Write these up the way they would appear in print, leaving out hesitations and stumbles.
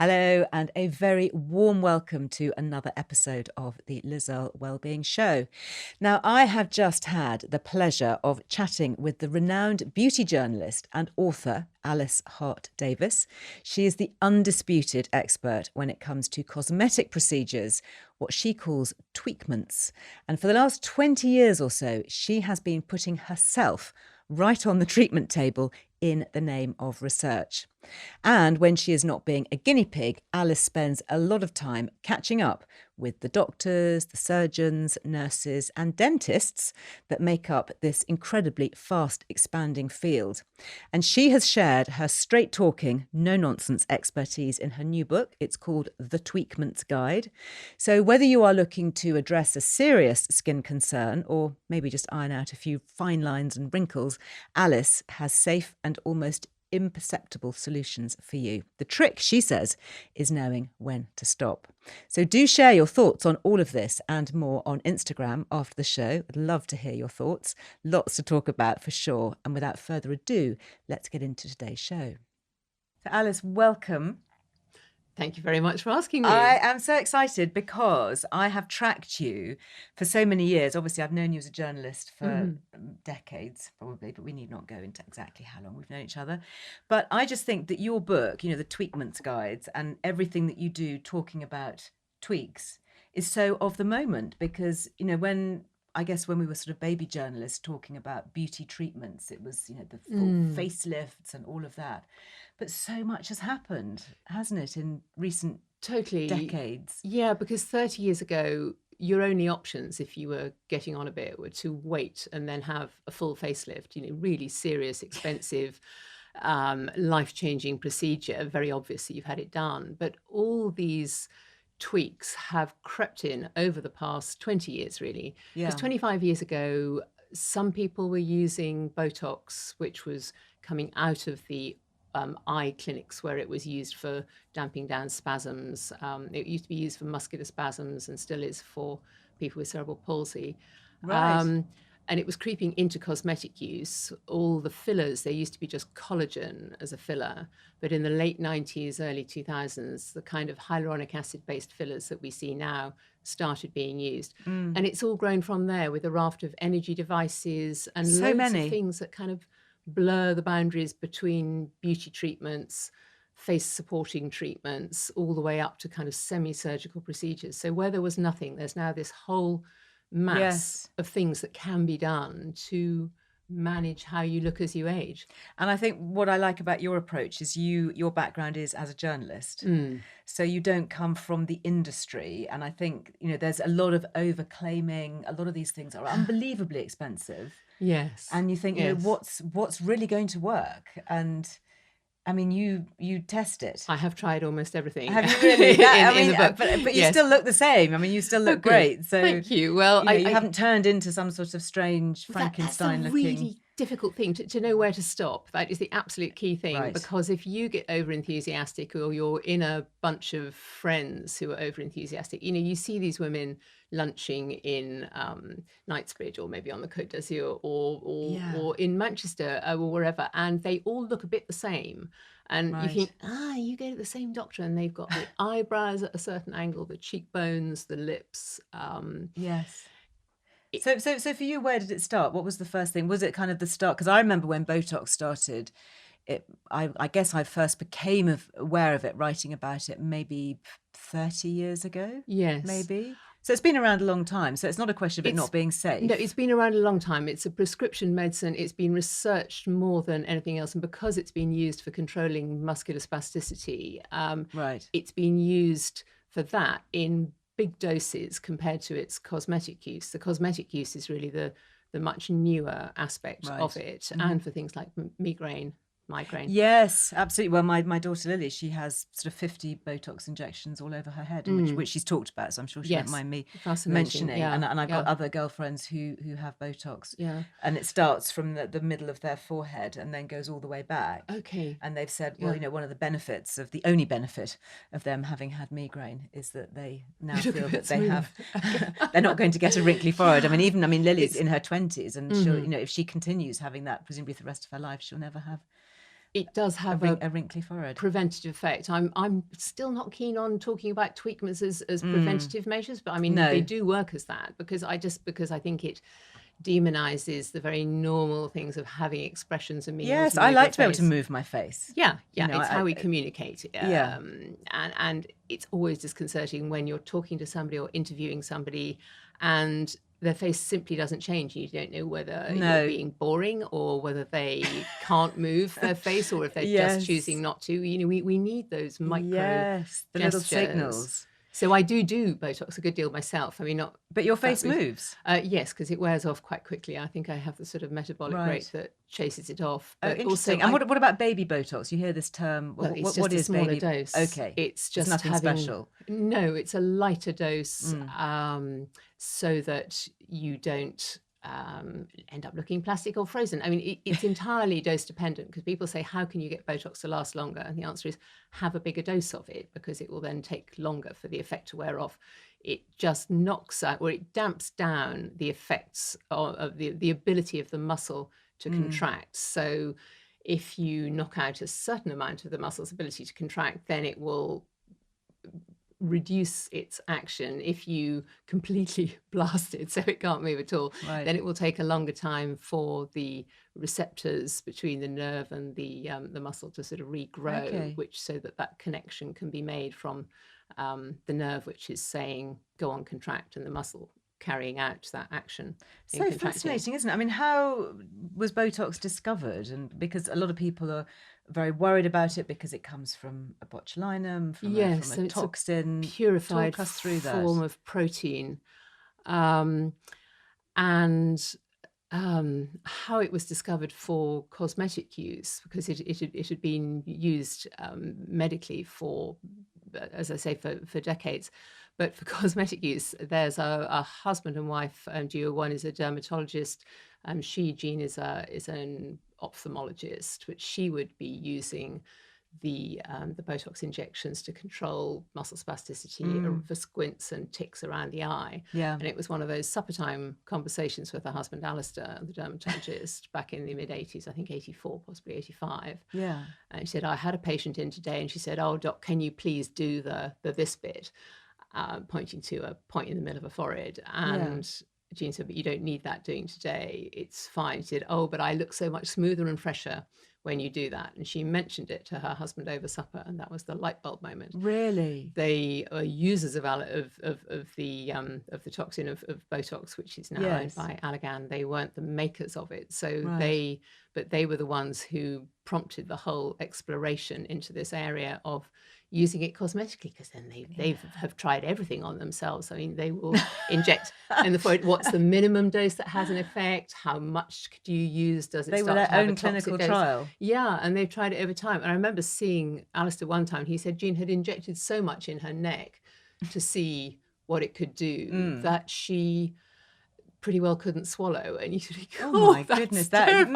Hello, and a very warm welcome to another episode of the Earle Wellbeing Show. Now, I have just had the pleasure of chatting with the renowned beauty journalist and author, Alice Hart-Davis. She is the undisputed expert when it comes to cosmetic procedures, what she calls tweakments. And for the last 20 years or so, she has been putting herself right on the treatment table in the name of research. And when she is not being a guinea pig, Alice spends a lot of time catching up with the doctors, the surgeons, nurses, and dentists that make up this incredibly fast expanding field. And she has shared her straight talking, no nonsense expertise in her new book. It's called The Tweakments Guide. So whether you are looking to address a serious skin concern or maybe just iron out a few fine lines and wrinkles, Alice has safe and almost imperceptible solutions for you. The trick, she says, is knowing when to stop. So do share your thoughts on all of this and more on Instagram after the show. I'd love to hear your thoughts. Lots to talk about for sure. And without further ado, let's get into today's show. So Alice, welcome. Thank you very much for asking me. I am so excited because I have tracked you for so many years. Obviously, I've known you as a journalist for decades, probably, but we need not go into exactly how long we've known each other. But I just think that your book, the Tweakments Guides and everything that you do talking about tweaks is so of the moment because, when we were sort of baby journalists talking about beauty treatments, it was, the full facelifts and all of that. But so much has happened, hasn't it, in recent decades? Yeah, because 30 years ago, your only options, if you were getting on a bit, were to wait and then have a full facelift, really serious, expensive, life-changing procedure. Very obvious that you've had it done. But all these tweaks have crept in over the past 20 years, really. Because 25 years ago, some people were using Botox, which was coming out of the eye clinics where it was used for damping down spasms. It used to be used for muscular spasms and still is for people with cerebral palsy. Right. And it was creeping into cosmetic use. All the fillers, there used to be just collagen as a filler. But in the late 90s, early 2000s, the kind of hyaluronic acid-based fillers that we see now started being used. And it's all grown from there with a raft of energy devices and So loads many of things that kind of blur the boundaries between beauty treatments, face supporting treatments, all the way up to kind of semi-surgical procedures. So where there was nothing, there's now this whole mass of things that can be done to manage how you look as you age. And I think what I like about your approach is your background is as a journalist. So you don't come from the industry. And I think, there's a lot of overclaiming. A lot of these things are unbelievably expensive. Yes. And you think, what's really going to work? And I mean, you test it. I have tried almost everything. Have you really? in the book. But you still look the same. I mean, you still look great. So thank you. Well, you haven't turned into some sort of strange Frankenstein that's a looking. Really difficult thing to know where to stop. That is the absolute key thing, Right. because if you get over enthusiastic or you're in a bunch of friends who are over enthusiastic, you see these women lunching in Knightsbridge or maybe on the Côte d'Azur or in Manchester or wherever, and they all look a bit the same. And you think, you go to the same doctor and they've got the eyebrows at a certain angle, the cheekbones, the lips. Yes. So for you, where did it start? What was the first thing? Was it kind of the start? Because I remember when Botox started, I guess I first became aware of it, writing about it maybe 30 years ago. Yes. Maybe. So it's been around a long time. So it's not a question of it not being safe. No, it's been around a long time. It's a prescription medicine. It's been researched more than anything else. And because it's been used for controlling muscular spasticity, right, it's been used for that in big doses compared to its cosmetic use. The cosmetic use is really the much newer aspect of it, and for things like migraine. Yes, absolutely. Well, my daughter Lily, she has sort of 50 Botox injections all over her head, which she's talked about, so I'm sure she won't mind me mentioning. And I've got other girlfriends who have Botox, and it starts from the middle of their forehead and then goes all the way back. Okay. And they've said, well, one of the benefits the only benefit of them having had migraine is that they now feel that they have, they're not going to get a wrinkly forehead. I mean, Lily's in her 20s, and she'll, if she continues having that, presumably for the rest of her life, she'll never have It does have a wrinkly forehead. preventative effect. I'm still not keen on talking about tweakments as preventative measures, but I mean they do work as that because I think it demonizes the very normal things of having expressions and being able to Yes, move I like your to be able to face. move my face. Yeah, You know, it's how we communicate. Yeah. And it's always disconcerting when you're talking to somebody or interviewing somebody and their face simply doesn't change. You don't know whether you're being boring or whether they can't move their face or if they're just choosing not to. You know, we need those micro the gestures. little signals. So I do Botox a good deal myself. I mean, not. But your face moves. Yes, because it wears off quite quickly. I think I have the sort of metabolic rate that chases it off. But interesting. And what about baby Botox? You hear this term. Well, it's just a smaller dose. Okay. It's just nothing special. No, it's a lighter dose so that you don't end up looking plastic or frozen. I mean, it's entirely dose dependent because people say, how can you get Botox to last longer? And the answer is have a bigger dose of it because it will then take longer for the effect to wear off. It just knocks out or it damps down the effects of the ability of the muscle to contract. So if you knock out a certain amount of the muscle's ability to contract, then it will reduce its action. If you completely blast it so it can't move at all, then it will take a longer time for the receptors between the nerve and the muscle to sort of regrow, which so that connection can be made from the nerve, which is saying go on, contract, and the muscle carrying out that action. So fascinating, isn't it? I mean, how was Botox discovered? And because a lot of people are very worried about it because it comes from a botulinum, from a toxin. It's a purified Talk us through form of protein. And how it was discovered for cosmetic use, because it had been used medically for, as I say, for decades. But for cosmetic use, there's a husband and wife duo. One is a dermatologist. Jean, is an ophthalmologist, which she would be using the Botox injections to control muscle spasticity for squints and tics around the eye. Yeah. And it was one of those supper time conversations with her husband, Alistair, the dermatologist, back in the mid-80s, I think 84, possibly 85. Yeah. And she said, I had a patient in today, and she said, oh, doc, can you please do the this bit? Pointing to a point in the middle of a forehead. And Jean said, but you don't need that doing today. It's fine. She said, oh, but I look so much smoother and fresher when you do that. And she mentioned it to her husband over supper, and that was the light bulb moment. Really? They are users of the toxin of Botox, which is now owned by Allergan. They weren't the makers of it. So they were the ones who prompted the whole exploration into this area of using it cosmetically, because then they have tried everything on themselves. I mean, they will inject in the forehead. What's the minimum dose that has an effect? How much do you use? Does it they start were their to have own a toxic clinical dose? trial? Yeah, and they've tried it over time. And I remember seeing Alistair one time. He said Jean had injected so much in her neck to see what it could do that she pretty well couldn't swallow, and you sort of go, oh my goodness, that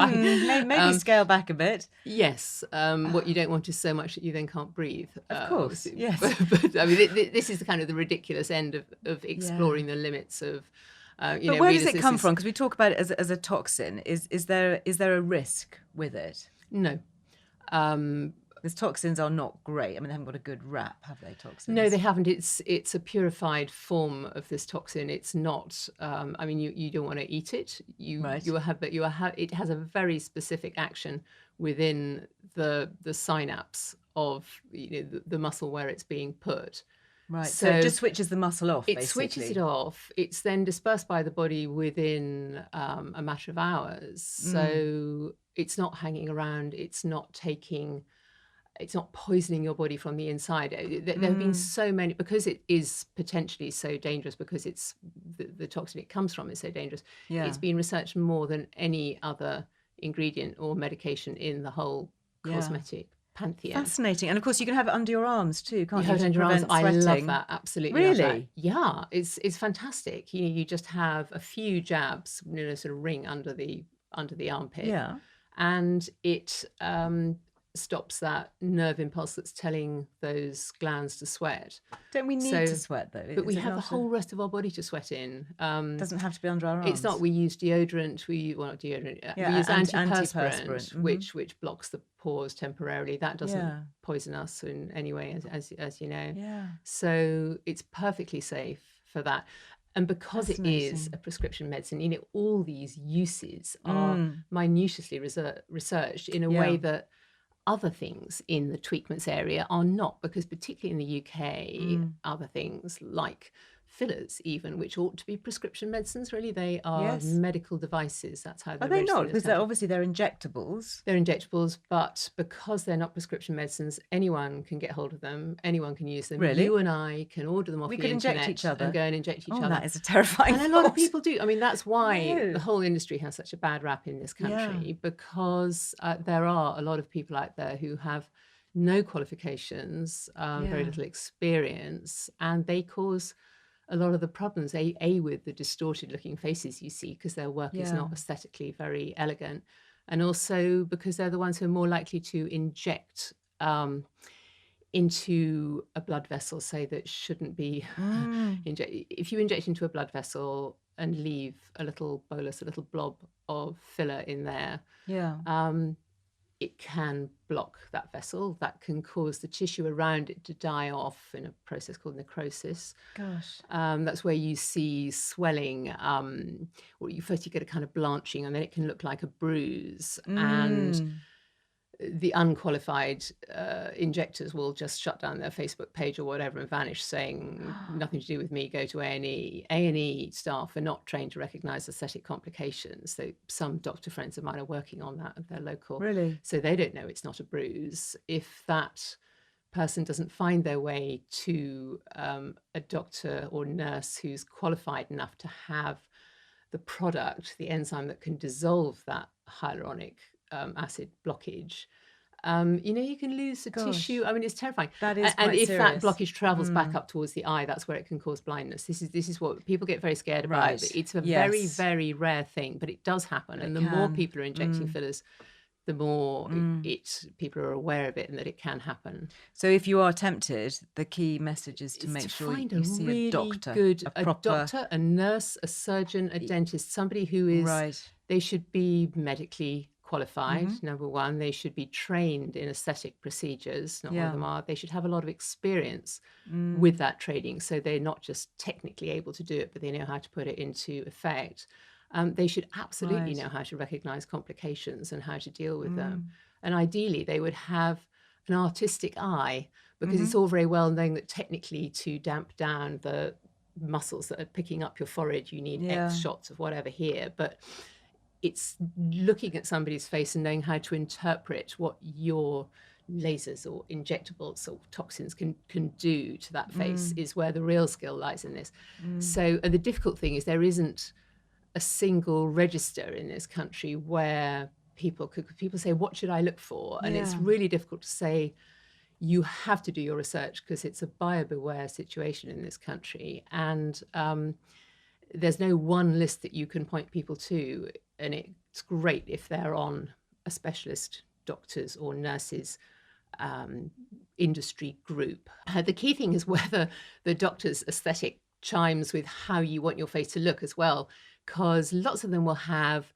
maybe scale back a bit. Yes, what you don't want is so much that you then can't breathe. Of course, yes. But I mean, this is kind of the ridiculous end of exploring the limits of. But where does it come from? Because we talk about it as a toxin. Is there a risk with it? No. Because toxins are not great. I mean, they haven't got a good rap, have they, toxins? No, they haven't. It's a purified form of this toxin. It's not. I mean, you don't want to eat it. It has a very specific action within the synapse of the muscle where it's being put. Right. So it just switches the muscle off. It switches it off. It's then dispersed by the body within a matter of hours. So it's not hanging around. It's not poisoning your body from the inside. There have been so many, because it is potentially so dangerous, because it's the toxin it comes from is so dangerous. Yeah. It's been researched more than any other ingredient or medication in the whole cosmetic pantheon. Fascinating. And of course, you can have it under your arms too, can't you? Have it under your arms. I love that. Absolutely. Really? Yeah, it's fantastic. You just have a few jabs, sort of ring under the armpit. Yeah. And it stops that nerve impulse that's telling those glands to sweat. Don't we need to sweat though? But we have the whole rest of our body to sweat in. Doesn't have to be under our arms. It's not. We use deodorant. We use antiperspirant, which blocks the pores temporarily. That doesn't poison us in any way, as you know. Yeah. So it's perfectly safe for that. And because it is a prescription medicine, all these uses are minutiously researched in a way that other things in the Tweakments area are not, because particularly in the UK, other things like fillers even, which ought to be prescription medicines, really, they are medical devices. That's how they're registered. Are they not? Because obviously they're injectables. They're injectables, but because they're not prescription medicines, anyone can get hold of them. Anyone can use them. Really? You and I can order them off the internet. Inject each other. And go and inject each other. That is a terrifying And a lot of people do. I mean, that's why the whole industry has such a bad rap in this country, because there are a lot of people out there who have no qualifications, very little experience, and they cause a lot of the problems, with the distorted looking faces you see, because their work is not aesthetically very elegant, and also because they're the ones who are more likely to inject into a blood vessel, say, that shouldn't be if you inject into a blood vessel and leave a little bolus, a little blob of filler in there, it can block that vessel. That can cause the tissue around it to die off in a process called necrosis. Gosh. That's where you see swelling, or you get a kind of blanching, and then it can look like a bruise. And the unqualified injectors will just shut down their Facebook page or whatever and vanish, saying nothing to do with me, go to A&E. A&E staff are not trained to recognise aesthetic complications. So some doctor friends of mine are working on that at their local. Really? So they don't know it's not a bruise. If that person doesn't find their way to a doctor or nurse who's qualified enough to have the product, the enzyme that can dissolve that hyaluronic acid blockage, you can lose the tissue. I mean, it's terrifying. That is and if serious. that blockage travels back up towards the eye, that's where it can cause blindness. This is what people get very scared about. Right. But it's a very, very rare thing, but it does happen. And the more people are injecting fillers, the more people are aware of it and that it can happen. So if you are tempted, the key message is to make sure you see a doctor, a doctor, a nurse, a surgeon, a dentist, somebody who is. They should be medically qualified. Number one, they should be trained in aesthetic procedures. Not all of them are. They should have a lot of experience with that training, so they're not just technically able to do it, but they know how to put it into effect. They should absolutely know how to recognize complications and how to deal with them. And ideally, they would have an artistic eye, because it's all very well known that technically to damp down the muscles that are picking up your forehead, you need X shots of whatever here. But it's looking at somebody's face and knowing how to interpret what your lasers or injectables or toxins can do to that face is where the real skill lies in this. So the difficult thing is there isn't a single register in this country where people say, what should I look for? And it's really difficult to say. You have to do your research, because it's a buyer beware situation in this country. And there's no one list that you can point people to. And it's great if they're on a specialist doctors or nurses industry group. The key thing is whether the doctor's aesthetic chimes with how you want your face to look as well, because lots of them will have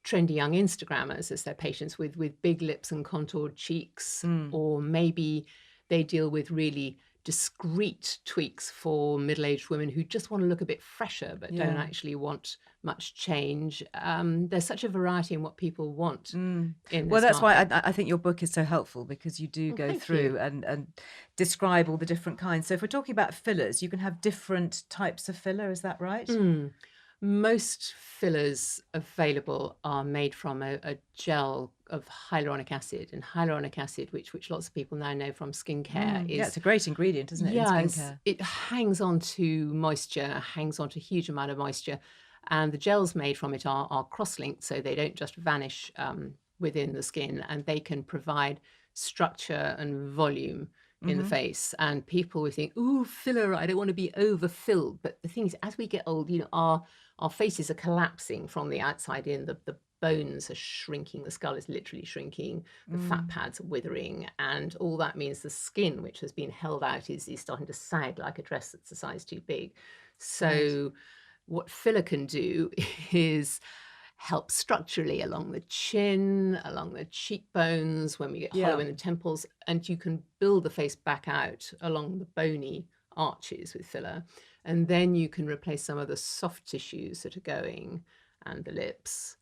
trendy young Instagrammers as their patients with big lips and contoured cheeks, or maybe they deal with really discreet tweaks for middle-aged women who just want to look a bit fresher but don't actually want much change. There's such a variety in what people want in this that's market. why I think your book is so helpful, because you do go through and describe all the different kinds. So if we're talking about fillers, you can have different types of filler, is that right? Most fillers available are made from a gel of hyaluronic acid, and hyaluronic acid, which lots of people now know from skincare, is it's a great ingredient, isn't it? In skincare. It hangs on to moisture, hangs on to a huge amount of moisture, and the gels made from it are cross-linked, so they don't just vanish within the skin, and they can provide structure and volume in the face. And people would think, ooh, filler, I don't want to be overfilled. But the thing is, as we get old, our faces are collapsing from the outside in. The bones are shrinking, the skull is literally shrinking, the fat pads are withering, and all that means the skin, which has been held out, is starting to sag like a dress that's a size too big. So what filler can do is help structurally along the chin, along the cheekbones, when we get hollow in the temples, and you can build the face back out along the bony arches with filler. And then you can replace some of the soft tissues that are going and the lips.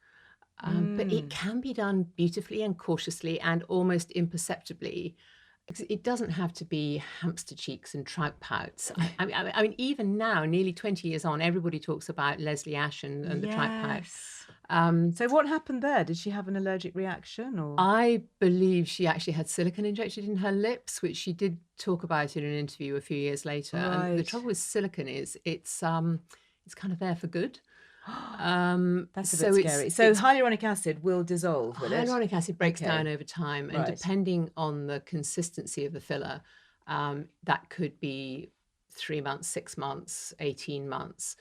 But it can be done beautifully and cautiously and almost imperceptibly. It doesn't have to be hamster cheeks and trout pouts. I mean, even now, nearly 20 years on, everybody talks about Leslie Ash and the trout pout. So what happened there? Did she have an allergic reaction, or? I believe she actually had silicone injected in her lips, which she did talk about in an interview a few years later. And the trouble with silicone is it's kind of there for good. That's a bit scary. So hyaluronic acid will dissolve, will it? Hyaluronic acid breaks down over time, and depending on the consistency of the filler, that could be 3 months, 6 months, 18 months.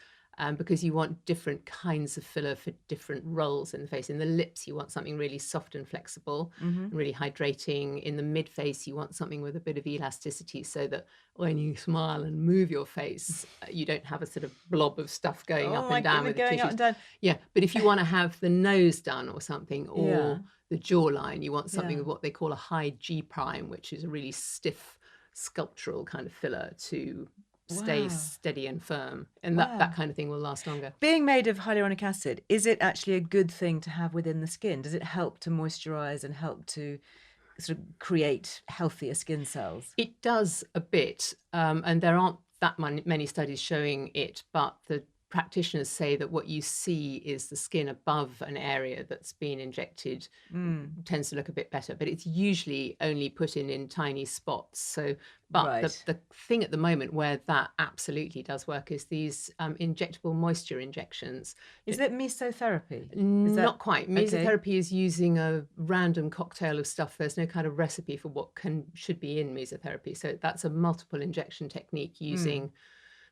Because you want different kinds of filler for different roles in the face. In the lips, you want something really soft and flexible, and really hydrating. In the mid-face, you want something with a bit of elasticity so that when you smile and move your face, you don't have a sort of blob of stuff going up and down with the tissues. Up and down. Yeah, but if you want to have the nose done or something, or the jawline, you want something with what they call a high G prime, which is a really stiff sculptural kind of filler to stay steady and firm, and that kind of thing will last longer. Being made of hyaluronic acid, is it actually a good thing to have within the skin? Does it help to moisturize and help to sort of create healthier skin cells? It does a bit, and there aren't that many studies showing it, but the practitioners say that what you see is the skin above an area that's been injected tends to look a bit better, but it's usually only put in tiny spots. So, but the thing at the moment where that absolutely does work is these injectable moisture injections. Is it mesotherapy? Not quite. Mesotherapy is using a random cocktail of stuff. There's no kind of recipe for what should be in mesotherapy. So that's a multiple injection technique using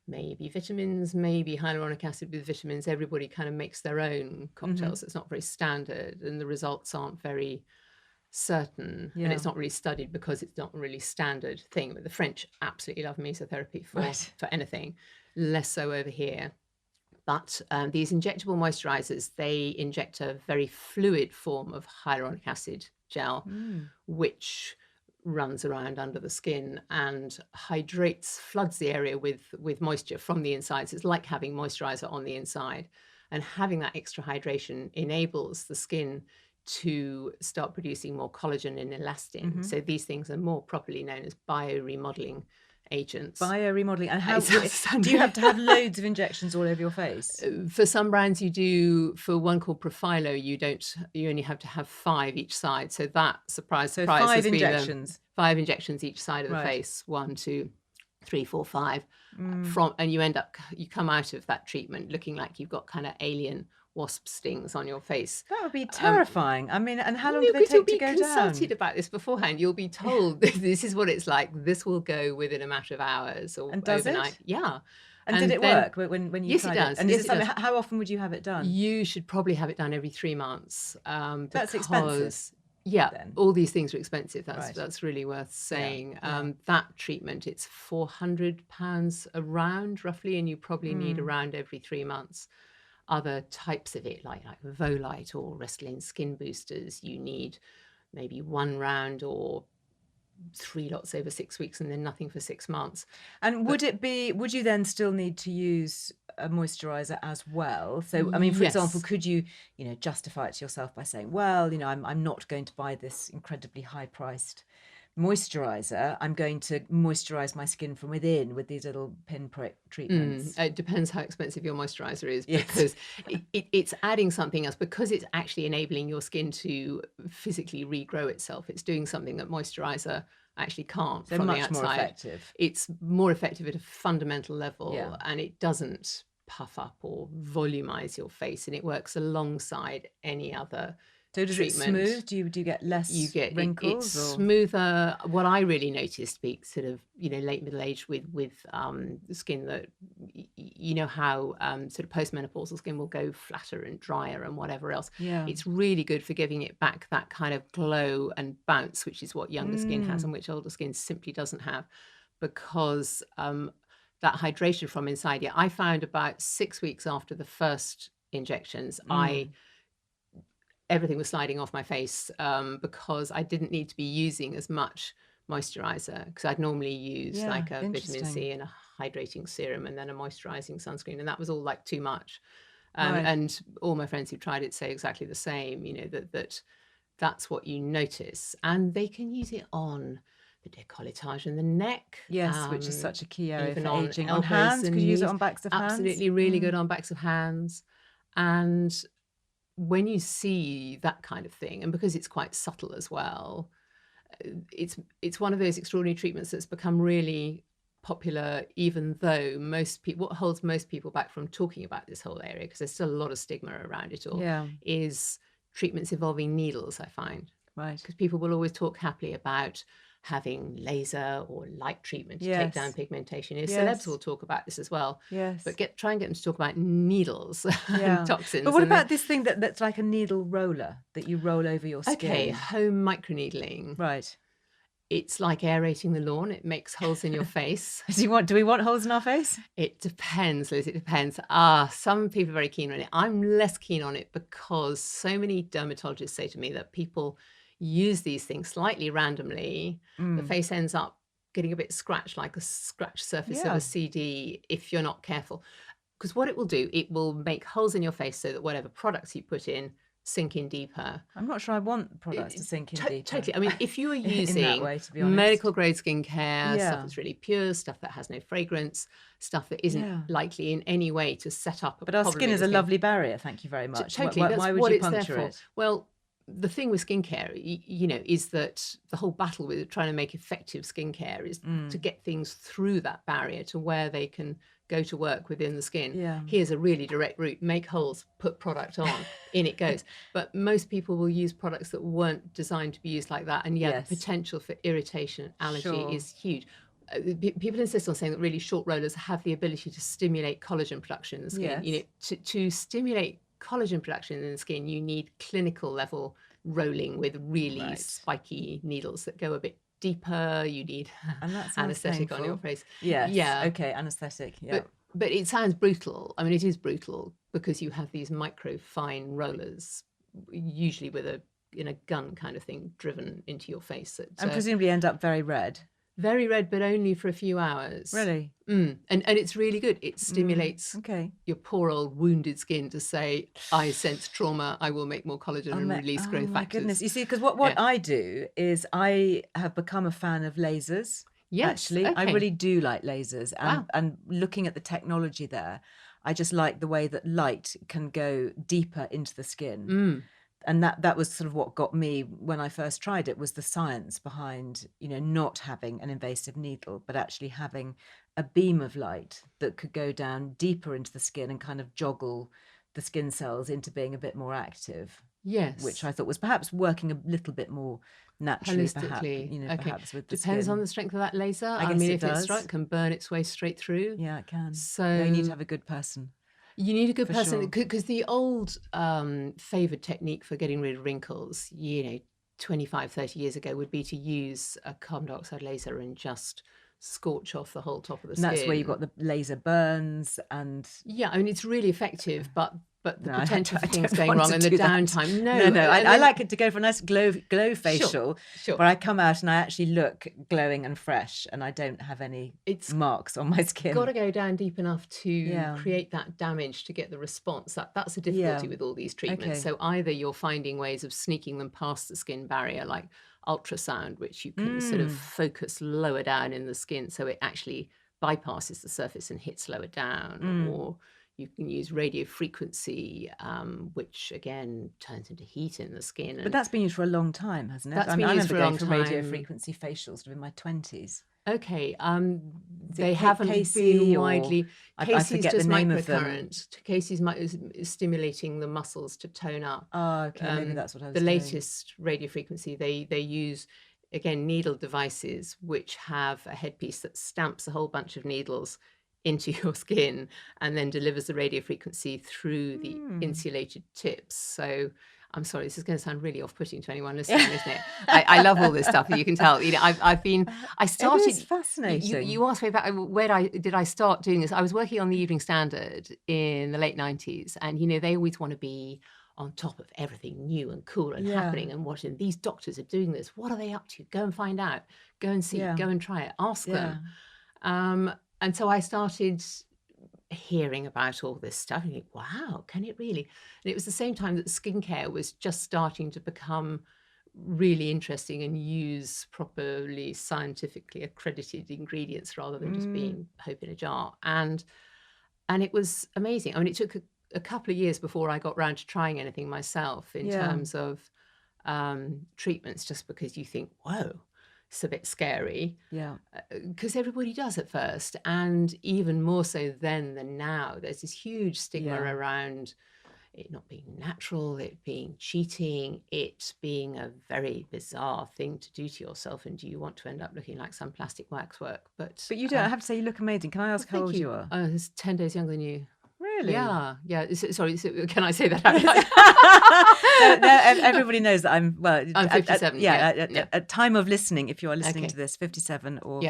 maybe vitamins, maybe hyaluronic acid with vitamins. Everybody kind of makes their own cocktails. It's not very standard, and the results aren't very certain, and it's not really studied because it's not a really standard thing. But the French absolutely love mesotherapy for anything, less so over here. But these injectable moisturizers, they inject a very fluid form of hyaluronic acid gel, which runs around under the skin and floods the area with moisture from the inside. So it's like having moisturizer on the inside, and having that extra hydration enables the skin to start producing more collagen and elastin. So these things are more properly known as bioremodeling agents. Bioremodeling. And how do you have to have loads of injections all over your face? For some brands you do. For one called Profilo, you only have to have 5 each side. So that surprise 5 injections. 5 injections each side of the face. 1, 2, 3, 4, 5. And you come out of that treatment looking like you've got kind of alien wasp stings on your face. That would be terrifying. I mean, and how long do they take to go down? You'll be consulted about this beforehand. You'll be told this is what it's like. This will go within a matter of hours or does overnight. It? Yeah. And did it work when you tried it? Yes, it does. And is it something, how often would you have it done? You should probably have it done every 3 months. That's expensive. Yeah, then. All these things are expensive. That's really worth saying. That treatment, it's £400 a round roughly, and you probably need a round every 3 months. Other types of it, like Volite or Restylane skin boosters, you need maybe 1 round or 3 lots over 6 weeks, and then nothing for 6 months. And would you then still need to use a moisturizer as well? So, I mean, for example, could you justify it to yourself by saying, well, I'm not going to buy this incredibly high-priced moisturizer. I'm going to moisturize my skin from within with these little pinprick treatments. It depends how expensive your moisturizer is, because it's adding something else, because it's actually enabling your skin to physically regrow itself. It's doing something that moisturizer actually can't from the outside. More effective. It's more effective at a fundamental level, and it doesn't puff up or volumize your face, and it works alongside any other So does treatment. it smooth? Do you get less wrinkles? It's smoother. What I really noticed, being sort of late middle age with skin that you know how sort of postmenopausal skin will go flatter and drier and whatever else. Yeah. It's really good for giving it back that kind of glow and bounce, which is what younger skin has and which older skin simply doesn't have, because that hydration from inside. Yeah, I found about 6 weeks after the first injections, everything was sliding off my face, because I didn't need to be using as much moisturizer, because I'd normally use like a vitamin C and a hydrating serum and then a moisturizing sunscreen, and that was all like too much. And all my friends who tried it say exactly the same, you know, that's what you notice. And they can use it on the décolletage and the neck. Yes, which is such a key area even for on aging. On elbows hands, and could you use it knees. on backs of hands? Absolutely, really good on backs of hands. And when you see that kind of thing, and because it's quite subtle as well, it's one of those extraordinary treatments that's become really popular, even though what holds most people back from talking about this whole area, because there's still a lot of stigma around it all, is treatments involving needles, I find. Right. Because people will always talk happily about having laser or light treatment to take down pigmentation. Celebs will talk about this as well. Yes. But try and get them to talk about needles and toxins. But what about this thing that's like a needle roller that you roll over your skin? Okay, home microneedling. Right. It's like aerating the lawn. It makes holes in your face. Do we want holes in our face? It depends, Liz. It depends. Some people are very keen on it. I'm less keen on it because so many dermatologists say to me that people use these things slightly randomly. The face ends up getting a bit scratched, like a scratched surface of a CD, if you're not careful. Because what it will do, it will make holes in your face so that whatever products you put in sink in deeper. I'm not sure I want products to sink in deeper. Totally. I mean, if you are using that way, to be honest, medical grade skincare, stuff that's really pure, stuff that has no fragrance, stuff that isn't likely in any way to set up a problem. But our skin is a lovely barrier, thank you very much. Totally. Why would you puncture it? Well, the thing with skincare, you know, is that the whole battle with trying to make effective skincare is to get things through that barrier to where they can go to work within the skin. Here's a really direct route: make holes, put product on, in it goes. But most people will use products that weren't designed to be used like that, and the potential for irritation and allergy is huge. People insist on saying that really short rollers have the ability to stimulate collagen production in the skin. You know, to stimulate collagen production in the skin, you need clinical level rolling with really spiky needles that go a bit deeper. You need anesthetic on your face. Okay, anesthetic. But it sounds brutal. I mean, it is brutal because you have these micro fine rollers, usually in a gun kind of thing, driven into your face. And presumably end up very red. Very red, but only for a few hours. Really? And it's really good. It stimulates your poor old wounded skin to say, I sense trauma, I will make more collagen and release growth factors. My goodness. You see, because what I do is I have become a fan of lasers. Yes, actually. I really do like lasers. And looking at the technology there, I just like the way that light can go deeper into the skin. And that was sort of what got me when I first tried it, was the science behind, you know, not having an invasive needle, but actually having a beam of light that could go down deeper into the skin and kind of joggle the skin cells into being a bit more active. Yes. Which I thought was perhaps working a little bit more naturally, perhaps with the Depends skin. on the strength of that laser. I mean, if it's strong, it can burn its way straight through. Yeah, it can. So you need to have a good person. You need a good person, because the old favoured technique for getting rid of wrinkles, 25, 30 years ago, would be to use a carbon dioxide laser and just scorch off the whole top of the skin. And that's where you've got the laser burns and... Yeah, I mean, it's really effective, but the potential for things going wrong and the downtime. No. I like it to go for a nice glow facial, where I come out and I actually look glowing and fresh, and I don't have any marks on my skin. It's got to go down deep enough to create that damage to get the response. That's the difficulty with all these treatments. So either you're finding ways of sneaking them past the skin barrier, like ultrasound, which you can sort of focus lower down in the skin so it actually bypasses the surface and hits lower down, or you can use radio frequency, which again turns into heat in the skin. But that's been used for a long time, hasn't it? That's been used for a long time. Radio frequency facials in my 20s. Okay, they haven't been widely. Casey's does microcurrent. Casey's is stimulating the muscles to tone up. Oh, okay, maybe that's what I was The doing. latest radio frequency, they use, again, needle devices which have a headpiece that stamps a whole bunch of needles into your skin and then delivers the radio frequency through the insulated tips. So I'm sorry, this is going to sound really off-putting to anyone listening, isn't it? I love all this stuff. You can tell. I started. It is fascinating. You asked me about where did I start doing this? I was working on the Evening Standard in the late 90s, and they always want to be on top of everything new and cool and happening and watching. These doctors are doing this. What are they up to? Go and find out. Go and see. Go and try it. Ask them. And so I started hearing about all this stuff and think, wow, can it really? And it was the same time that skincare was just starting to become really interesting and use properly scientifically accredited ingredients rather than just being hope in a jar. And it was amazing. I mean, it took a couple of years before I got round to trying anything myself in terms of treatments, just because you think, whoa, it's a bit scary. Because everybody does at first. And even more so then than now, there's this huge stigma around it not being natural, it being cheating, it being a very bizarre thing to do to yourself. And do you want to end up looking like some plastic waxwork? But you don't. I have to say, you look amazing. Can I ask how old you are? It's 10 days younger than you. Really? Yeah. Sorry, can I say that out loud? No, everybody knows that I'm 57. At time of listening, if you are listening to this, 57 or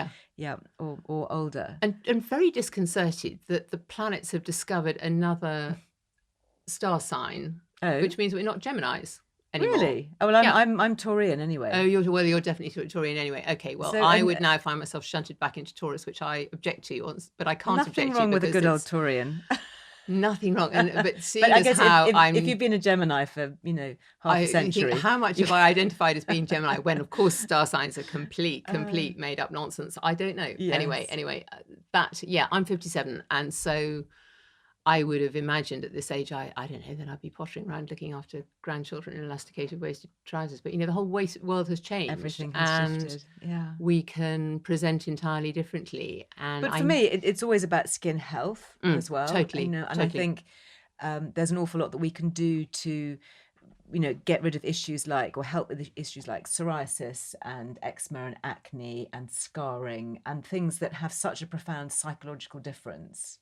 or older. And very disconcerted that the planets have discovered another star sign, which means we're not Geminis anymore. Really? Oh, well, I'm Taurian anyway. Oh, you're definitely Taurian anyway. Okay, well, so, I would now find myself shunted back into Taurus, which I object to, but I can't object to. Nothing wrong with a good old Taurian. Nothing wrong, but seeing as how if you've been a Gemini for half a century, how much have I identified as being Gemini when, of course, star signs are complete made up nonsense? I don't know. Yes. Anyway, I'm 57, and so I would have imagined at this age, I don't know, that I'd be pottering around looking after grandchildren in elasticated waisted trousers. But, the whole world has changed. Everything has shifted. Yeah. We can present entirely differently. But for me, it's always about skin health as well. Totally. And I think there's an awful lot that we can do to get rid of issues or help with issues like psoriasis and eczema and acne and scarring and things that have such a profound psychological difference.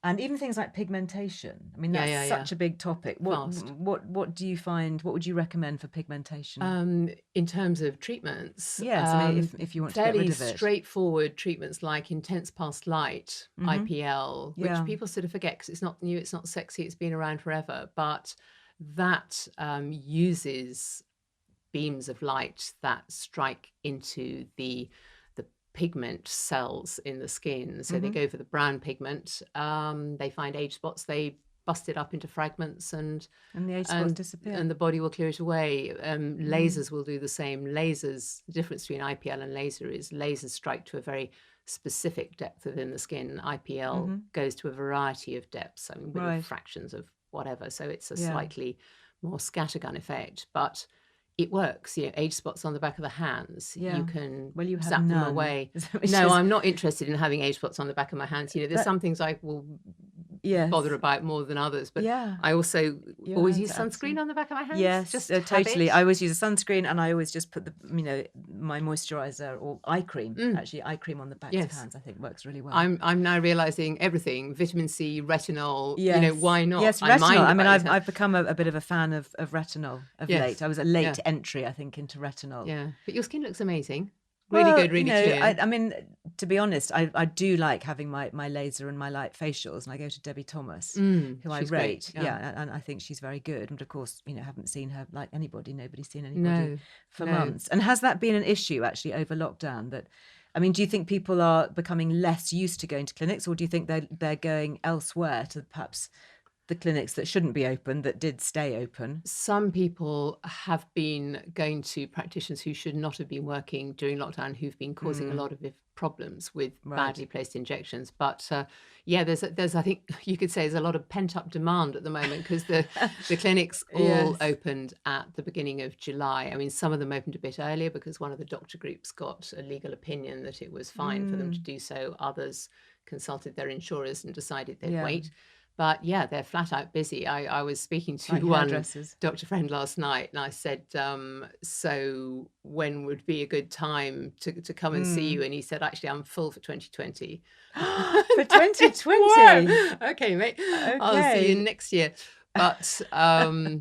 And even things like pigmentation. I mean, that's such a big topic. What do you find? What would you recommend for pigmentation? In terms of treatments? Yes, I mean, if you want to get rid of it. Fairly straightforward treatments like intense pulsed light, IPL, which people sort of forget because it's not new, it's not sexy, it's been around forever. But that uses beams of light that strike into the pigment cells in the skin. So they go for the brown pigment. They find age spots, they bust it up into fragments, and the age spots disappear. And the body will clear it away. Lasers will do the same. Lasers, the difference between IPL and laser is lasers strike to a very specific depth within the skin. IPL goes to a variety of depths, I mean, within fractions of whatever. So it's a slightly more scattergun effect, but it works. Age spots on the back of the hands. You can zap them away. No, I'm not interested in having age spots on the back of my hands. There's some things I will bother about more than others, but I also always use sunscreen on the back of my hands. Yes, just totally. I always use a sunscreen, and I always just put my moisturizer or eye cream. Actually, eye cream on the backs of hands, I think works really well. I'm now realizing everything: vitamin C, retinol. Why not? Yes, retinol. I mean, I've become a bit of a fan of retinol of late. I was a late entry, I think, into retinol. Yeah, but your skin looks amazing. Really good, really clear. I mean, to be honest, I do like having my laser and my light facials, and I go to Debbie Thomas, who I rate. And I think she's very good. And of course, haven't seen her like anybody. Nobody's seen anybody for months. And has that been an issue actually over lockdown? Do you think people are becoming less used to going to clinics, or do you think they're going elsewhere to perhaps the clinics that shouldn't be open, that did stay open? Some people have been going to practitioners who should not have been working during lockdown, who've been causing a lot of problems with badly placed injections. But there's I think you could say there's a lot of pent up demand at the moment, because the clinics all opened at the beginning of July. I mean, some of them opened a bit earlier because one of the doctor groups got a legal opinion that it was fine for them to do so. Others consulted their insurers and decided they'd wait. But yeah, they're flat out busy. I was speaking to Like one hairdressers. doctor friend last night, and I said, so when would be a good time to come and see you? And he said, actually, I'm full for 2020. For Wow. 2020. Okay, mate. I'll see you Okay. next year. But yeah,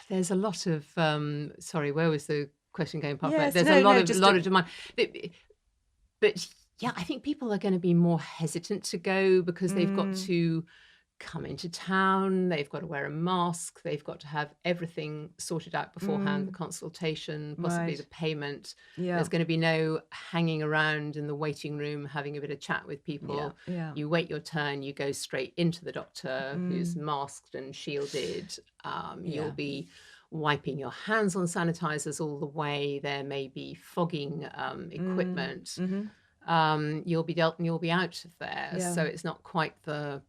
there's a lot of sorry, where was the question going past? Yes, There's no, a lot no, of just demand. But yeah, I think people are going to be more hesitant to go because they've got to come into town, they've got to wear a mask, they've got to have everything sorted out beforehand, the consultation, possibly the right. payment. Yeah. There's going to be no hanging around in the waiting room having a bit of chat with people. Yeah. You wait your turn, you go straight into the doctor who's masked and shielded. You'll be wiping your hands on sanitizers all the way. There may be fogging equipment. You'll be out of there. Yeah. So it's not quite the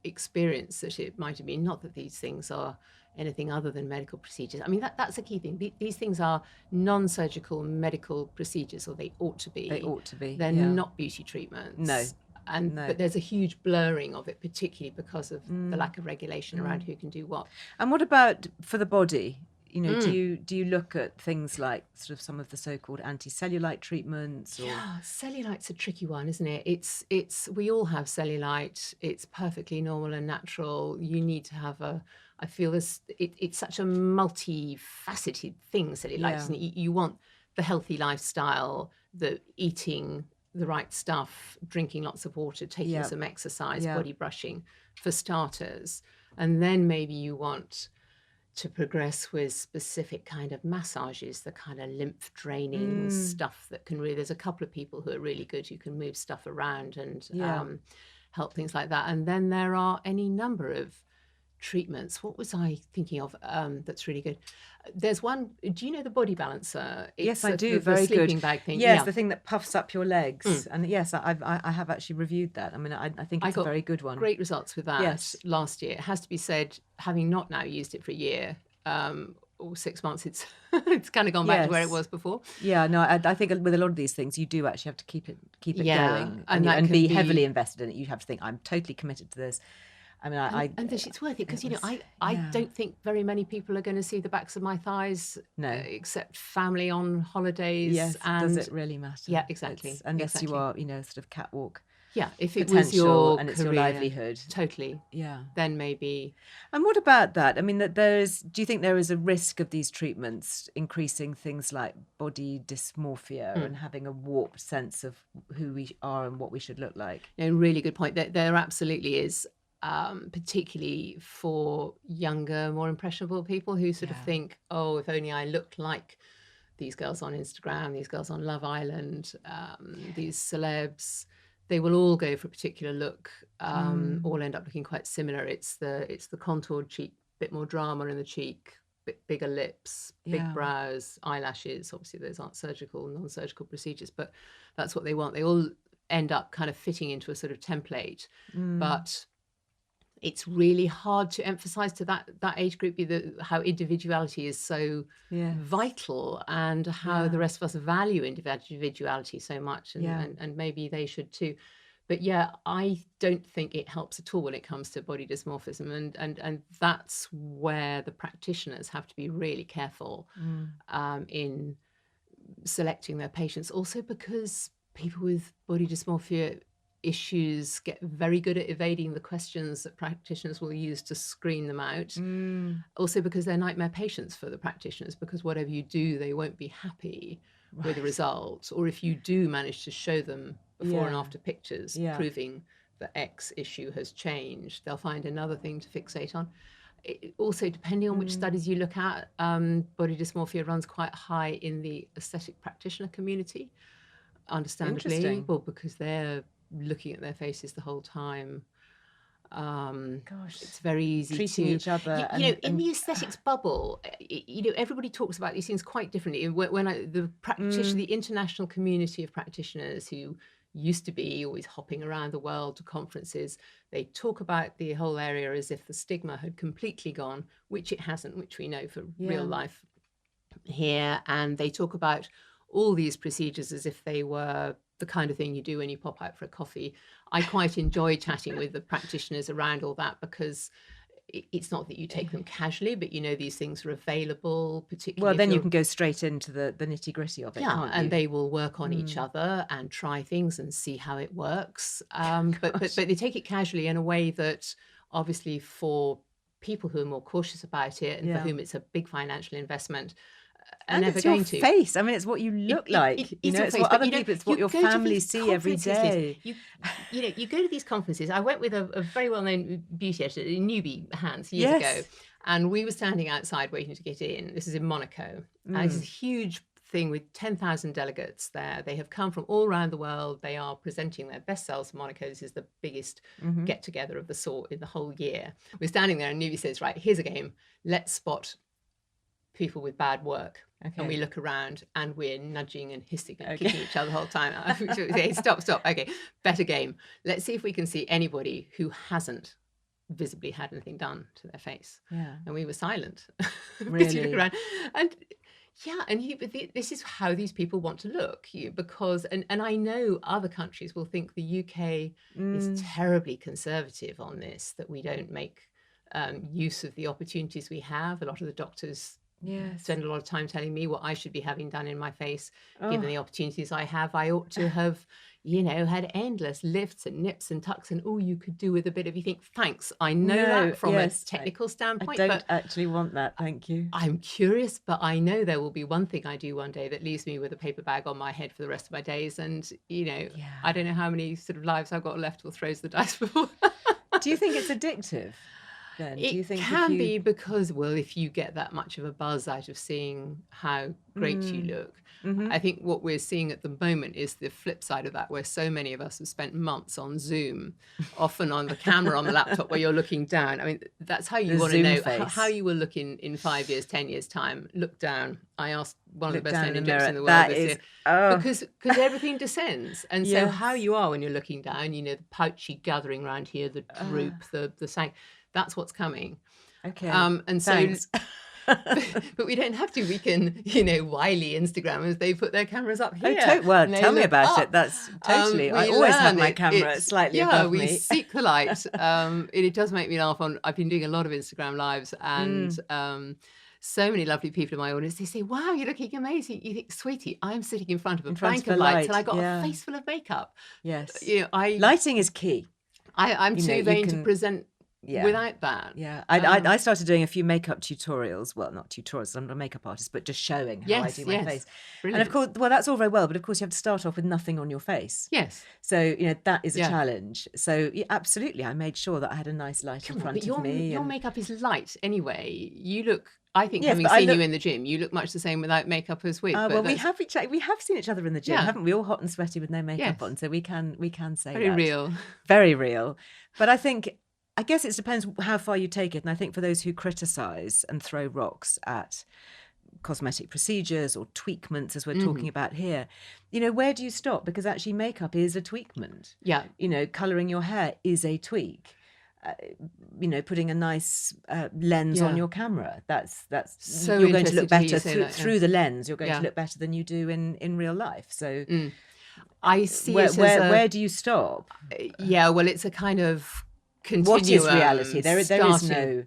experience that it might have been. Not that these things are anything other than medical procedures. I mean, that's a key thing. These things are non-surgical medical procedures, or they ought to be. They ought to be. They're yeah. not beauty treatments. No. But there's a huge blurring of it, particularly because of the lack of regulation around who can do what. And what about for the body? You know, do you look at things like sort of some of the so-called anti-cellulite treatments? Or... Yeah, cellulite's a tricky one, isn't it? It's we all have cellulite. It's perfectly normal and natural. You need to have I feel it's such a multifaceted thing, cellulite, isn't it? You want the healthy lifestyle, the eating the right stuff, drinking lots of water, taking some exercise, body brushing for starters. And then maybe you want to progress with specific kind of massages, the kind of lymph draining stuff that can really, there's a couple of people who are really good who can move stuff around and help things like that. And then there are any number of treatments. What was I thinking of that's really good? There's one, do you know the body balancer? Yes, I do. The Very sleeping good. bag thing. Yes, the thing that puffs up your legs. And yes, I have actually reviewed that. I mean, I think it's a very good one. Great results with that last year. It has to be said, having not now used it for a year or 6 months, it's kind of gone back to where it was before. Yeah, no, I think with a lot of these things, you do actually have to keep it going and be heavily invested in it. You have to think, I'm totally committed to this. I mean, and that it's worth it because I don't think very many people are going to see the backs of my thighs, except family on holidays. Yes, and does it really matter? Yeah, exactly. Unless you are, sort of catwalk. Yeah, if it was your and it's career, your livelihood, totally. Yeah, then maybe. And what about that? I mean, do you think there is a risk of these treatments increasing things like body dysmorphia and having a warped sense of who we are and what we should look like? Really good point. There absolutely is. Particularly for younger, more impressionable people who sort of think, oh, if only I looked like these girls on Instagram, these girls on Love Island, these celebs, they will all go for a particular look, all end up looking quite similar. It's the contoured cheek, bit more drama in the cheek, bit bigger lips, big brows, eyelashes. Obviously, those aren't surgical, non-surgical procedures, but that's what they want. They all end up kind of fitting into a sort of template, but it's really hard to emphasize to that age group how individuality is so vital, and how the rest of us value individuality so much, and maybe they should too. But I don't think it helps at all when it comes to body dysmorphism, and that's where the practitioners have to be really careful in selecting their patients. Also because people with body dysmorphia issues get very good at evading the questions that practitioners will use to screen them out. Also because they're nightmare patients for the practitioners, because whatever you do, they won't be happy with the result. Or if you do manage to show them before and after pictures proving that X issue has changed, they'll find another thing to fixate on. Also, depending on which studies you look at, body dysmorphia runs quite high in the aesthetic practitioner community, understandably. Well, because they're looking at their faces the whole time. It's very easy treating each other. In the aesthetics bubble, everybody talks about these things quite differently. When the international community of practitioners who used to be always hopping around the world to conferences, they talk about the whole area as if the stigma had completely gone, which it hasn't, which we know for real life here. And they talk about all these procedures as if they were the kind of thing you do when you pop out for a coffee. I quite enjoy chatting with the practitioners around all that, because it's not that you take them casually, but these things are available, particularly Well, then you can go straight into the nitty gritty of it, can't you? and they will work on each other and try things and see how it works. But they take it casually in a way that, obviously, for people who are more cautious about it and for whom it's a big financial investment, and never it's your going to. face. I mean, it's what you look like. It's what other people. It's what your family see every day. You go to these conferences. I went with a very well-known beauty editor, Newbie Hans, years ago, and we were standing outside waiting to get in. This is in Monaco. This is a huge thing with 10,000 delegates there. They have come from all around the world. They are presenting their best sellers. Monaco, this is the biggest get-together of the sort in the whole year. We're standing there, and Newbie says, "Right, here's a game. Let's spot people with bad work." And we look around and we're nudging and hissing and kicking each other the whole time. Say, stop. Okay, better game. Let's see if we can see anybody who hasn't visibly had anything done to their face. Yeah. And we were silent. Really? Look around. And this is how these people want to look. Because I know other countries will think the UK is terribly conservative on this, that we don't make use of the opportunities we have. A lot of the doctors spend a lot of time telling me what I should be having done in my face, given the opportunities I have. I ought to have, had endless lifts and nips and tucks and all you could do with a bit of, you think, thanks, I know that from a technical standpoint. I don't actually want that, thank you. I'm curious, but I know there will be one thing I do one day that leaves me with a paper bag on my head for the rest of my days. And, I don't know how many sort of lives I've got left or throws the dice before. Do you think it's addictive? Then? It Do you think can be, because, well, if you get that much of a buzz out of seeing how great you look, I think what we're seeing at the moment is the flip side of that, where so many of us have spent months on Zoom, often on the camera on the laptop where you're looking down. I mean, that's how you want to know how you will look in 5 years, 10 years' time. Look down. I asked one of the best-known injectors in the world this year. Because everything descends. And so how you are when you're looking down, the pouchy gathering around here, the droop, the sag, that's what's coming. Okay. And so, thanks. but we don't have to. We can, wily Instagrammers, they put their cameras up here. Tell me about it. That's totally. I always have my camera slightly above me. We seek the light. It does make me laugh. I've been doing a lot of Instagram lives, and so many lovely people in my audience. They say, "Wow, you're looking amazing." You think, "Sweetie, I'm sitting in front of a bank of lights, and I got a face full of makeup." Yes. Lighting is key. I'm too vain to present without that. Yeah. I started doing a few makeup tutorials. Well, not tutorials, I'm not a makeup artist, but just showing how I do my face. Brilliant. And of course, well, that's all very well, but of course you have to start off with nothing on your face. Yes. So, that is a challenge. So absolutely, I made sure that I had a nice light in front of me. Your makeup is light anyway. You look, I think, having seen you in the gym, you look much the same without makeup as with. Well, we have seen each other in the gym, haven't we? All hot and sweaty with no makeup on. So we can say very real. Very real. But I guess it depends how far you take it. And I think for those who criticise and throw rocks at cosmetic procedures or tweakments, as we're talking about here, where do you stop? Because actually makeup is a tweakment. Yeah. Colouring your hair is a tweak. Putting a nice lens on your camera. That's so you're going to look better through the lens. You're going to look better than you do in real life. So I see where do you stop? Well, it's a kind of continuum. What is reality? There is no.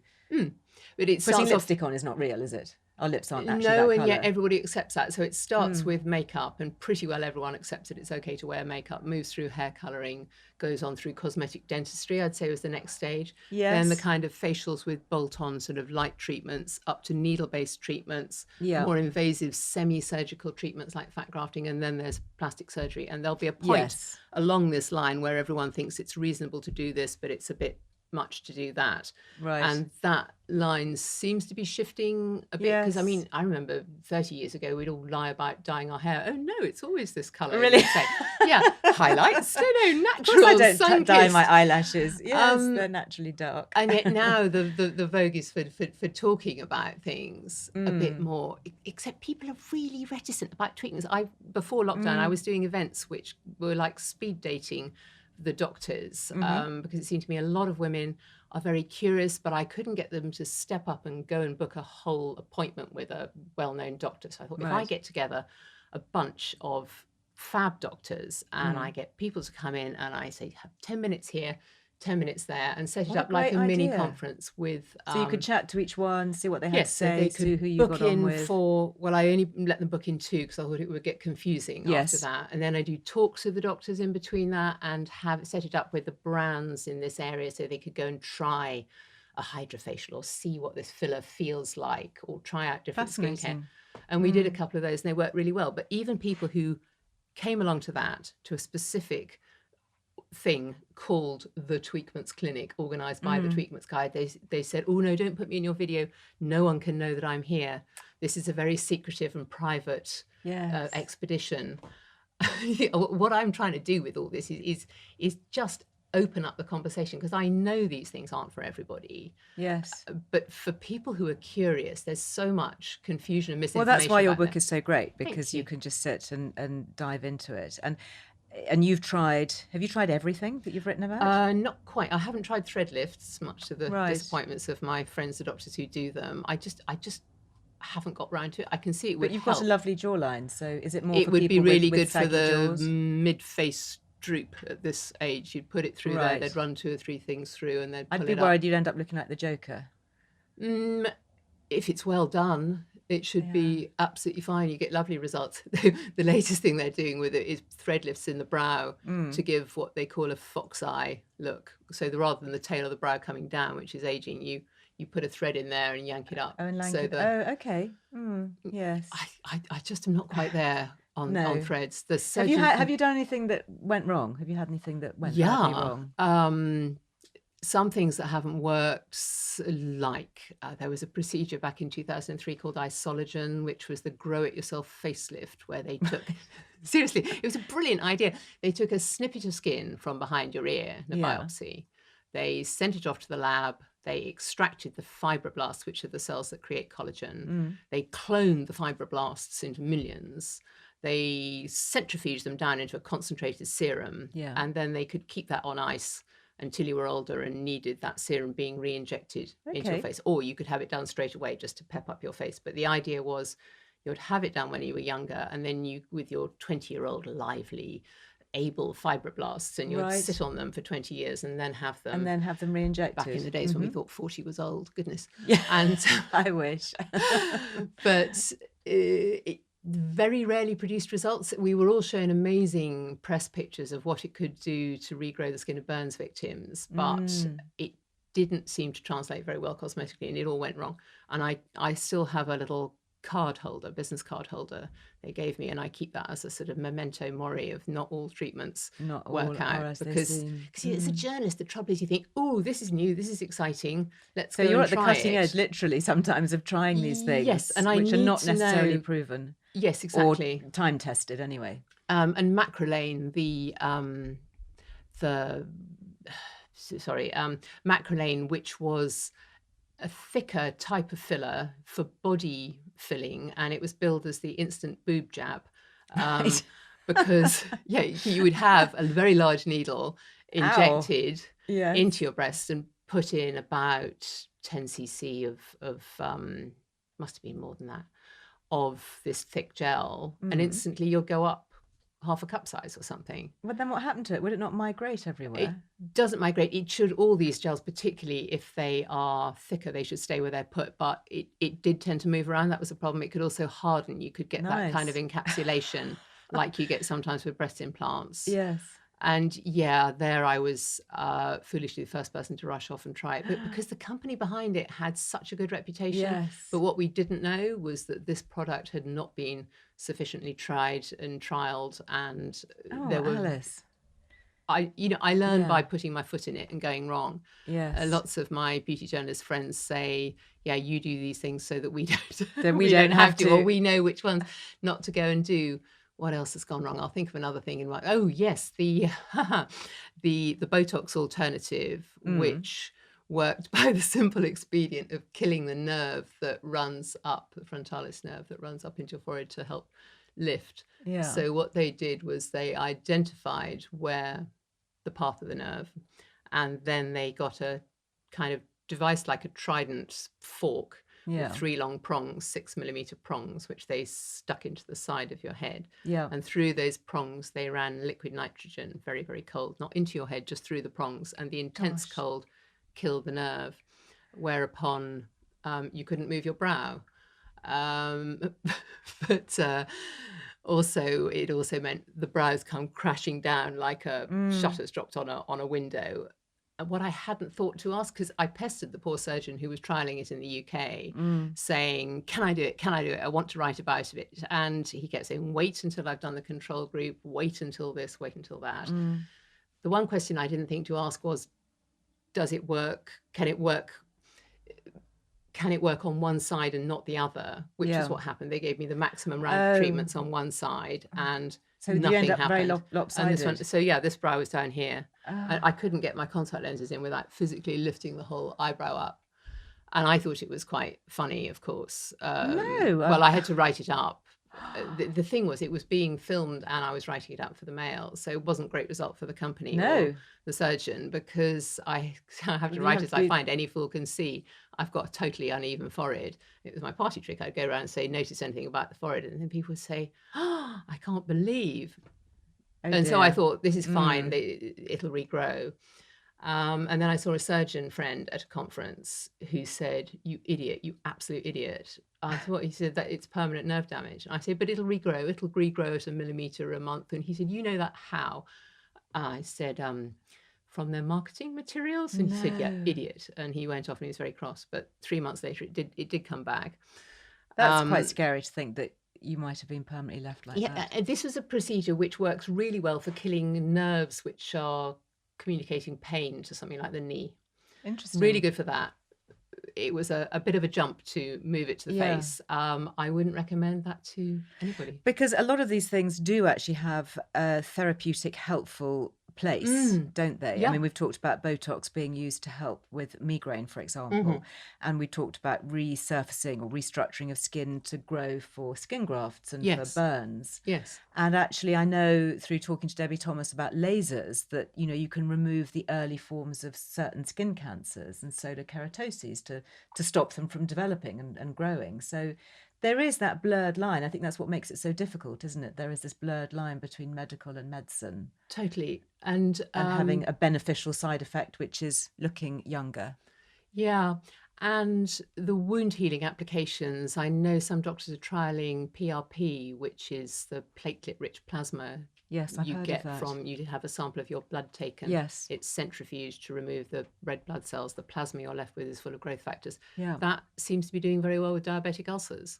But it putting lipstick on is not real, is it? Our lips aren't actually that and colour. yet everybody accepts that. So it starts with makeup, and pretty well everyone accepts that it's okay to wear makeup, moves through hair colouring, goes on through cosmetic dentistry, I'd say was the next stage. Yes. Then the kind of facials with bolt-on sort of light treatments, up to needle-based treatments, more invasive semi-surgical treatments like fat grafting, and then there's plastic surgery. And there'll be a point along this line where everyone thinks it's reasonable to do this, but it's a bit much to do that. Right. And that line seems to be shifting a bit, because I remember 30 years ago we'd all lie about dyeing our hair. Oh no, it's always this colour. Really? Say, highlights. No, natural. Of course I don't dye my eyelashes. Yes, they're naturally dark. And yet now the vogue is for talking about things a bit more, except people are really reticent about treatments. Before lockdown I was doing events which were like speed dating the doctors, because it seemed to me a lot of women are very curious, but I couldn't get them to step up and go and book a whole appointment with a well-known doctor. So I thought, if I get together a bunch of fab doctors, and I get people to come in, and I say, have 10 minutes here, 10 minutes there, and set it What a up like great a mini idea. conference with. So you could chat to each one, see what they had Yes, to so say, they see could who you book got on in with. for, well, I only let them book in 2 because I thought it would get confusing after Yes. that. And then I do talks with the doctors in between that, and have set it up with the brands in this area so they could go and try a hydrofacial or see what this filler feels like, or try out different skincare. Fascinating. And we did a couple of those, and they worked really well. But even people who came along to that, to a specific thing called the Tweakments Clinic, organized by the Tweakments Guide, they said, oh no, don't put me in your video, no one can know that I'm here, this is a very secretive and private Yes. expedition. What I'm trying to do with all this is just open up the conversation, because I know these things aren't for everybody. Yes. But for people who are curious, there's so much confusion and Well, misinformation. that's why your about book them. is so great, because you can just sit and dive into it. And you've tried, have you tried everything that you've written about? Not quite. I haven't tried thread lifts, much to the Right. disappointments of my friends, the doctors who do them. I just haven't got round to it. I can see it would But you've help. got a lovely jawline, so is it more It for would people be really with good for saggy the jaws? mid-face droop at this age. You'd put it through there, Right. they'd run 2 or 3 things through, and they'd pull I'd be it worried up. you'd end up looking like the Joker. If it's well done, it should be absolutely fine. You get lovely results. The latest thing they're doing with it is thread lifts in the brow to give what they call a fox eye look. So rather than the tail of the brow coming down, which is aging, you put a thread in there and yank it up. Oh, and So okay. Yes. I just am not quite there on threads. The Have you done anything that went wrong? Have you had anything that went badly wrong? Some things that haven't worked, like there was a procedure back in 2003 called Isologen, which was the grow-it-yourself facelift, where they took, seriously, it was a brilliant idea. They took a snippet of skin from behind your ear, a biopsy. They sent it off to the lab. They extracted the fibroblasts, which are the cells that create collagen. They cloned the fibroblasts into millions. They centrifuged them down into a concentrated serum. And then they could keep that on ice until you were older and needed that serum being re-injected into your face. Or you could have it done straight away just to pep up your face. But the idea was you'd have it done when you were younger, and then you, with your 20-year-old lively, able fibroblasts, and you would sit on them for 20 years and then have them re-injected. Back in the days when we thought 40 was old, goodness. Yeah, and I wish. But it very rarely produced results. We were all shown amazing press pictures of what it could do to regrow the skin of burns victims, but it didn't seem to translate very well cosmetically, and it all went wrong. And I still have a little card holder, business card holder they gave me, and I keep that as a sort of memento mori of not all treatments work out, because as a journalist, the trouble is you think, oh, this is new, this is exciting, let's go and try it. So you're at the cutting edge, literally, sometimes, of trying these things, yes, and which are not necessarily proven. Yes, exactly. Or time tested anyway. And macrolane, macrolane, which was a thicker type of filler for body filling, and it was billed as the instant boob jab, because you would have a very large needle injected into your breast and put in about 10 cc of must have been more than that, of this thick gel, and instantly you'll go up half a cup size or something. But then what happened to it? Would it not migrate everywhere? It doesn't migrate. It should, all these gels, particularly if they are thicker, they should stay where they're put. But it did tend to move around. That was a problem. It could also harden. You could get that kind of encapsulation like you get sometimes with breast implants. Yes. And there I was foolishly the first person to rush off and try it. But because the company behind it had such a good reputation. But what we didn't know was that this product had not been sufficiently tried and trialed. And there were... Alice. I learned by putting my foot in it and going wrong. Yes. Lots of my beauty journalist friends say, you do these things so that we don't, then we don't have to, or we know which ones not to go and do. What else has gone wrong? I'll think of another thing in my... Oh, yes, the Botox alternative, which worked by the simple expedient of killing the nerve that runs up, the frontalis nerve that runs up into your forehead to help lift. Yeah. So what they did was they identified where the path of the nerve, and then they got a kind of device like a trident fork Yeah. with 3 long prongs, 6mm prongs, which they stuck into the side of your head. Yeah. And through those prongs, they ran liquid nitrogen, very, very cold, not into your head, just through the prongs. And the intense cold killed the nerve, whereupon you couldn't move your brow. But it also meant the brows come crashing down like a shutters dropped on a window. And what I hadn't thought to ask, because I pestered the poor surgeon who was trialing it in the UK, saying, can I do it? Can I do it? I want to write about it. And he kept saying, wait until I've done the control group, wait until this, wait until that. The one question I didn't think to ask was, does it work? Can it work on one side and not the other? Which is what happened. They gave me the maximum round of treatments on one side, and so nothing you end up happened. very lopsided. And this brow was down here. And I couldn't get my contact lenses in without physically lifting the whole eyebrow up. And I thought it was quite funny, of course. Well, I had to write it up. The thing was, it was being filmed and I was writing it up for the Mail. So it wasn't a great result for the company or the surgeon, because I have to write as I find. Any fool can see I've got a totally uneven forehead. It was my party trick. I'd go around and say, notice anything about the forehead. And then people would say, oh, I can't believe. So I thought, this is fine. It'll regrow. And then I saw a surgeon friend at a conference who said, you idiot, you absolute idiot. I thought, he said that it's permanent nerve damage. I said, but it'll regrow at 1 millimeter a month. And he said, you know that how? I said, from their marketing materials. And he said, yeah, idiot. And he went off and he was very cross. But 3 months later, it did come back. That's quite scary to think that you might have been permanently left like that. Yeah, this was a procedure which works really well for killing nerves which are communicating pain to something like the knee. Interesting. Really good for that. It was a bit of a jump to move it to the face. I wouldn't recommend that to anybody. Because a lot of these things do actually have a therapeutic, helpful place, don't they? Yeah. I mean, we've talked about Botox being used to help with migraine, for example, and we talked about resurfacing or restructuring of skin to grow for skin grafts and for burns. Yes. And actually, I know through talking to Debbie Thomas about lasers that, you know, you can remove the early forms of certain skin cancers and solar keratoses to stop them from developing and growing. So there is that blurred line. I think that's what makes it so difficult, isn't it? There is this blurred line between medical and medicine. Totally. And having a beneficial side effect, which is looking younger. Yeah. And the wound healing applications, I know some doctors are trialing PRP, which is the platelet-rich plasma. Yes, I've heard of that. You have a sample of your blood taken. Yes. It's centrifuged to remove the red blood cells. The plasma you're left with is full of growth factors. Yeah. That seems to be doing very well with diabetic ulcers,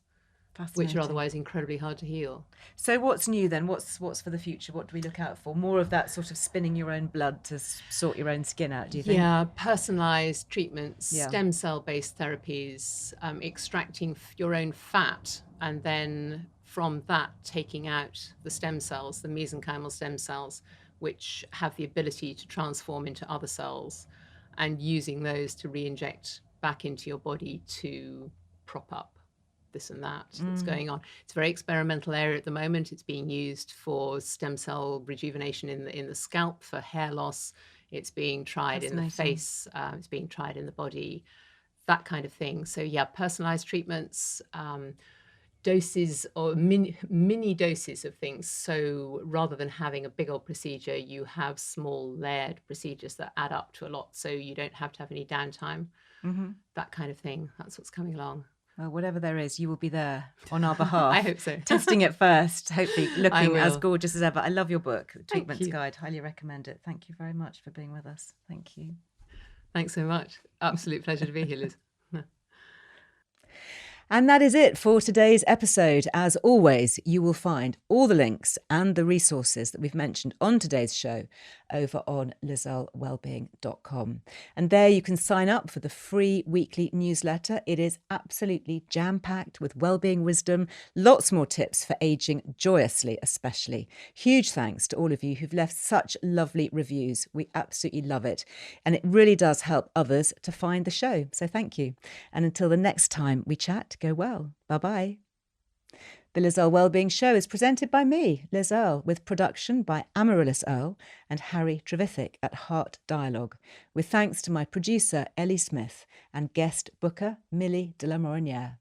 which are otherwise incredibly hard to heal. So what's new then? What's for the future? What do we look out for? More of that sort of spinning your own blood to sort your own skin out, do you think? Yeah, personalised treatments, stem cell-based therapies, extracting your own fat, and then from that taking out the stem cells, the mesenchymal stem cells, which have the ability to transform into other cells, and using those to re-inject back into your body to prop up this and that's going on. It's a very experimental area at the moment. It's being used for stem cell rejuvenation in the scalp for hair loss. It's being tried in the face. It's being tried in the body, that kind of thing. So yeah, personalized treatments, doses or mini doses of things. So rather than having a big old procedure, you have small layered procedures that add up to a lot. So you don't have to have any downtime, that kind of thing. That's what's coming along. Well, whatever there is, you will be there on our behalf. I hope so. Testing it first, hopefully looking as gorgeous as ever. I love your book, The Tweakments Guide. Highly recommend it. Thank you very much for being with us. Thank you. Thanks so much. Absolute pleasure to be here, Liz. And that is it for today's episode. As always, you will find all the links and the resources that we've mentioned on today's show over on lizellewellbeing.com. And there you can sign up for the free weekly newsletter. It is absolutely jam-packed with wellbeing wisdom, lots more tips for aging joyously, especially. Huge thanks to all of you who've left such lovely reviews. We absolutely love it. And it really does help others to find the show. So thank you. And until the next time we chat, go well. Bye-bye. The Liz Earle Wellbeing Show is presented by me, Liz Earle, with production by Amaryllis Earle and Harry Trevithick at Heart Dialogue, with thanks to my producer, Ellie Smith, and guest booker, Millie de la Morinière.